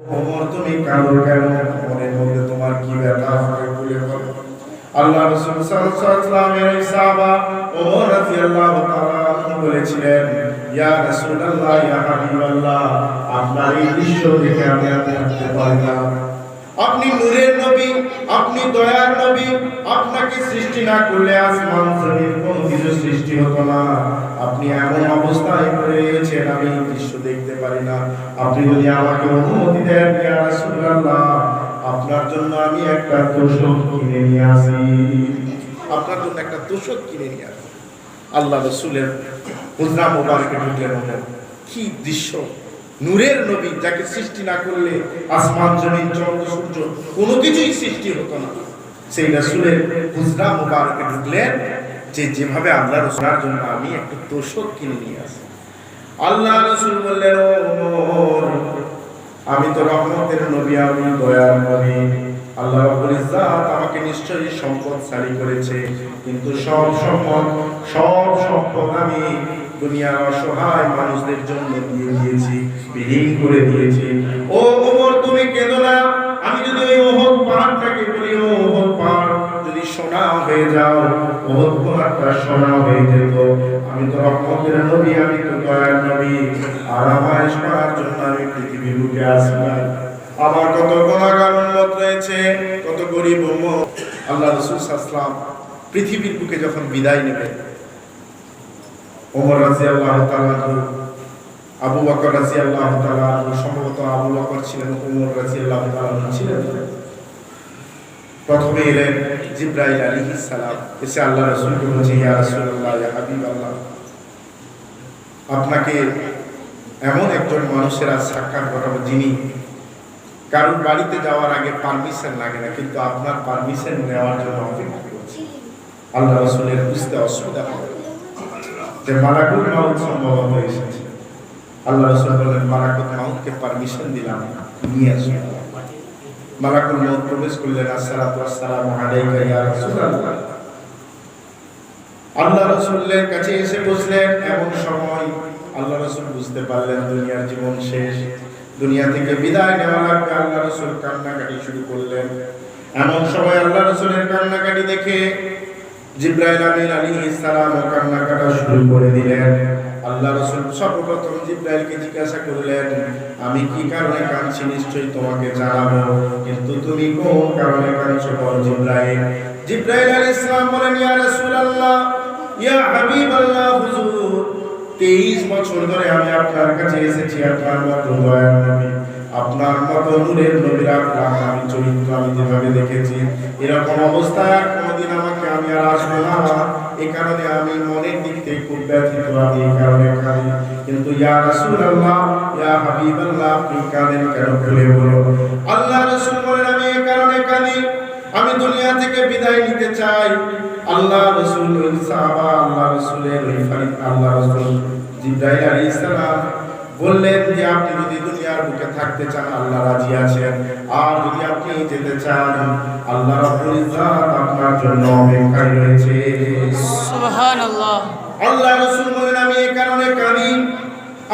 ওমর তুমি কাঁদো কেন? মনের মধ্যে তোমার কি ব্যথা হবে বলে বলো। আল্লাহ রাসূল সাল্লাল্লাহু আলাইহি ওয়াসাল্লামের সাহাবা ওমর রাদিয়াল্লাহু তাআলা আনহু বলেছিলেন, ইয়া রাসূলুল্লাহ, ইয়া হাবিবাল্লাহ, আপনার এই দৃশ্য দেখে আমি আর থাকতে পারি না। আপনি নূরের নবী, আপনি দয়ার নবী, আপনাকে সৃষ্টি না করলে আসমান জমিন কোনো কিছু সৃষ্টি হতো না। আপনি এমন অবস্থায় পড়ে রয়েছেন, আমি এই দৃশ্য দেখতে পারি না। আপনি যদি আমাকে অনুমতি দেন, ইয়া রাসূলুল্লাহ, আপনার জন্য আমি একটা তোশক কিনে নিয়ে আসি। আপনার জন্য একটা তোশক কিনে নিয়ে আসি। আল্লাহ রাসূলের হুজরা মোবারকে ঢুকলেন। কি দৃশ্য! নূরের নবী, যাকে সৃষ্টি না করলে আসমান জমিন চন্দ্র সূর্য কোনো কিছুই সৃষ্টি হতো না, সেই রাসূলের হুজরা মোবারকে ঢুকলেন যে যেভাবে আল্লাহ রাসূলের জন্য আমি একটা তোশক কিনে নিয়ে আসি। আল্লাহ রাসূল বললেন, ওমর, আমি তো রহমতের নবী, আমি দয়ার নবী। আল্লাহ রাব্বুল ইজ্জাত আমাকে নিশ্চয়ই সম্পদশালী করেছে, কিন্তু সব সম্পদ আমি দুনিয়ার অসহায় মানুষদের জন্য দিয়ে দিয়েছি, বিলীন করে দিয়েছি। ও ওমর, তুমি কেঁদো না। আমি যদি ওই ওহদ পাহাড়টাকে বলি, ও ওহদ পাহাড় যদি সোনা হয়ে যাও, ওহদ পাহাড়টা সোনা হয়ে যেত। আমি তো রহমতের নবী, আমি তো দয়ার নবী, আর আমার করার জন্য আমি পৃথিবীর বুকে আসলাম। আমার কত গুনাহগার উম্মত রয়েছে, কত গরিব উম্মত। আল্লাহ রাসূল সাল্লাল্লাহু আলাইহি ওয়াসাল্লাম পৃথিবীর বুকে যখন বিদায় নেবেন, ওমর রাদিয়াল্লাহু তাআলা, আবু বকর রাদিয়াল্লাহু তাআলা, সম্ভবত আবু বকর ছিলেন, ওমর রাদিয়াল্লাহু তাআলা ছিলেন। প্রথমে এলেন জিবরাইল আলাইহিস সালাম, এসে আল্লাহ রাসূলকে বলছে, ইয়া রাসূলুল্লাহ, ইয়া হাবিবাল্লাহ, আপনাকে এমন একজন মানুষের আজ সাক্ষাৎ ঘটাবো যিনি কারণ বাড়িতে যাওয়ার আগে পারমিশন লাগে না, কিন্তু আপনার পারমিশন নেওয়ার জন্য অপেক্ষা করছি। আল্লাহ রাসূলের বুঝতে অসুবিধা হবে যে মালাকুল মাউত সম্ভবত এসেছে। আল্লাহ রাসূল বললেন, মালাকুল মাউতকে পারমিশন দিলাম, নিয়ে আসুন। মালাকুল মাউত প্রবেশ করলেন। আসসালাতু ওয়াসসালামু আলাইকা ইয়া রাসূলুল্লাহ। আল্লাহ রাসূলের কাছে এসে বসলেন। এমন সময় আল্লাহ রাসূল বুঝতে পারলেন দুনিয়ার জীবন শেষ, দুনিয়া থেকে বিদায় নেওয়া লাগবে। আল্লাহ রাসূল কান্নাকাটি শুরু করলেন। এমন সময় আল্লাহ রাসূলের কান্নাকাটি দেখে জিবরাইল আমিন আলাইহিস সালাম কান্নাকাটা শুরু করে দিলেন। আল্লাহ রাসূল সর্বপ্রথম জিবরাইলকে জিজ্ঞাসা করলেন, আমি কি কারণে কাঁদছি নিশ্চয়ই তোমাকে জানাবো, কিন্তু তুমি কোন কারণে কাঁদছো বলো জিবরাইল। জিবরাইল আলাইহিস সালাম বলেন, ইয়া রাসূলুল্লাহ, ইয়া হাবিবাল্লাহ, হুজুর, 23 বছর ধরে আমি আপনার কাছে এসেছি, আপনার মতো দয়ার নবী, আপনার মতো নূরের নবীর আমি চরিত্র আমি যেভাবে দেখেছি, এরকম অবস্থায় আর কোনোদিন আমাকে আমি আর আসবো না। এই কারণে আমি মনের দিক থেকে খুব ব্যথিত, আমি এই কারণে কাঁদি। কিন্তু ইয়া রাসূলুল্লাহ, ইয়া হাবিবাল্লাহ, আপনি কাঁদেন কেন খুলে বলো। আল্লাহ রাসূল বলেন, আমি এই কারণে কাঁদি, আমি দুনিয়া থেকে বিদায় নিতে চাই। আল্লাহ রাসূল ওই সাহাবা, আল্লাহ রাসূলের ওই ফারিক, আল্লাহ রাসূল জিবরাইল আলাইহিস সালাম বললেন যে আপনি যদি দুনিয়ার বুকে থাকতে চান আল্লাহ রাজি আছেন, আর যদি আপনি যেতে চান আল্লাহ রাব্বুল ইজ্জাত আপনার জন্য অপেক্ষায় রয়েছে। সুবহানাল্লাহ। আল্লাহ রাসূল বলেন, আমি এই কারণে কাঁদি,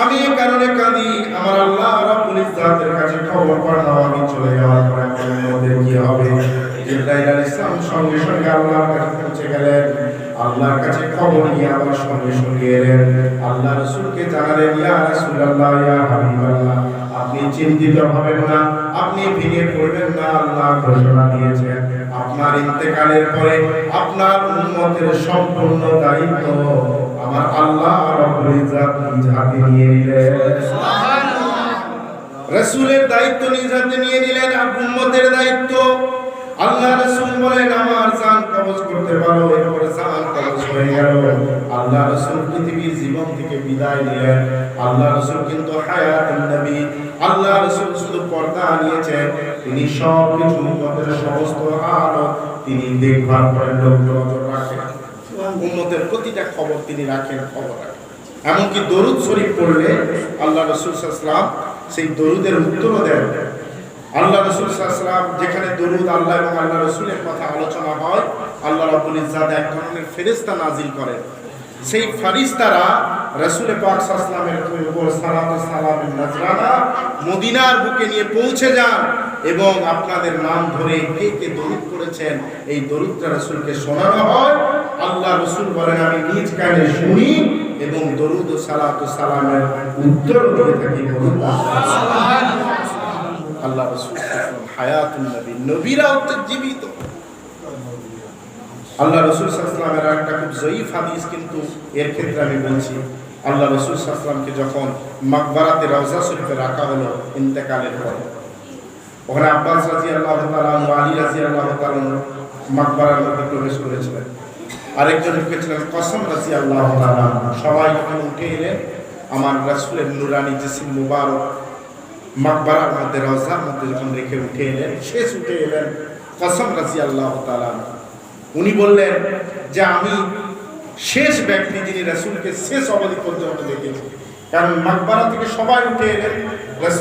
আমি এই কারণে কাঁদি, আমার আল্লাহ রাব্বুল ইজ্জাতের কাছে খবর পাঠাও, আমি চলে যাওয়ার পরে আমাদের কি হবে। জিবরাইল আলাইহিস সালাম সঙ্গে সঙ্গে আল্লাহর কাছে পৌঁছে গেলেন। আল্লাহর কাছে খবর নিয়ে আবার সঙ্গে সঙ্গে এলেন। আল্লাহ রাসূলকে জানালেন, ইয়া রাসূলুল্লাহ, ইয়া হাবিবাল্লাহ, আপনি চিন্তিত হবেন না, আপনি ভেঙে পড়বেন না। আল্লাহ ঘোষণা দিয়েছেন আপনার ইন্তেকালের পরে আপনার উম্মতের সম্পূর্ণ দায়িত্ব আমার আল্লাহ রাব্বুল ইজ্জাত নিজ হাতে নিয়ে নিলেন। সুবহানাল্লাহ। রাসূলের দায়িত্ব নিজ হাতে নিয়ে নিলেন, উম্মতের দায়িত্ব। আল্লাহ রাসূল বলেন, আমার জান কবজ করতে পারো। এরপরে জান কবজ হয়ে গেল। আল্লাহ রাসূল পৃথিবীর জীবন থেকে বিদায় নিলেন। আল্লাহ রাসূল কিন্তু হায়াতুন নবী, আল্লাহ রাসূল শুধু পর্দা নিয়েছেন, তিনি সব কিছু উম্মতের সমস্ত হালত তিনি দেখভাল করেন, নজর রাখেন, উম্মতের প্রতিটা খবর তিনি রাখেন, খবর রাখেন। এমনকি দরুদ শরীফ পড়লে আল্লাহ রাসূল সাল্লাল্লাহু আলাইহি ওয়াসাল্লাম সেই দরুদের উত্তরও দেন। আল্লাহ রাসূল সাল্লাল্লাহু আলাইহি ওয়াসাল্লাম যেখানে দরুদ আল্লাহ এবং আল্লাহ রাসূলের কথা আলোচনা হয়, আল্লাহ রাব্বুল ইজ্জাত এক ধরনের ফেরেশতা নাজিল করেন। সেই ফেরেশতারা রাসূল পাক সাল্লাল্লাহু আলাইহি ওয়াসাল্লামের উপর সালাত ও সালামের নজরানা মদিনার বুকে নিয়ে পৌঁছে যান এবং আপনাদের নাম ধরে কে কে দরুদ করেছেন এই দরুদটা রাসূলকে শোনানো হয়। আল্লাহ রাসূল বলেন আমি নিজ কানে শুনি এবং দরুদ ও সালাত ও সালামের উত্তর দিয়ে থাকি। আল্লাহ রাসূল হায়াতুন নবী, নবীরা হচ্ছে জীবিত। আল্লাহ রাসূল সাল্লাল্লাহু আলাইহি ওয়াসাল্লামের একটা খুব জয়ীফ হাদিস, কিন্তু এর ক্ষেত্রে আমি বলছি, আল্লাহ রাসূল সাল্লাল্লাহু আলাইহি ওয়াসাল্লামকে যখন মাকবারাতে রওজা শরীফে রাখা হলো ইন্তেকালের পরে, ওখানে আব্বাস রাদিয়াল্লাহু তাআলা ও আলী রাদিয়াল্লাহু তাআলা মাকবারার মধ্যে প্রবেশ করেছিলেন। আরেকজন ঢুকেছিলেন কসম রাদিয়াল্লাহু তাআলা। সবাই যখন উঠে এলেন, আমার রাসূলের নুরানি জিসিম মুবারক মাকবারার মধ্যে রওজার মধ্যে যখন রেখে উঠে এলেন, শেষ উঠে এলেন কসম রাদিয়াল্লাহু তাআলা। উনি বললেন যে আমি শেষ ব্যক্তি যিনি রাসূলকে শেষ অবধি পর্যন্ত দেখেছি, কারণ মাকবারা থেকে সবাই উঠে এলেন, রাসূল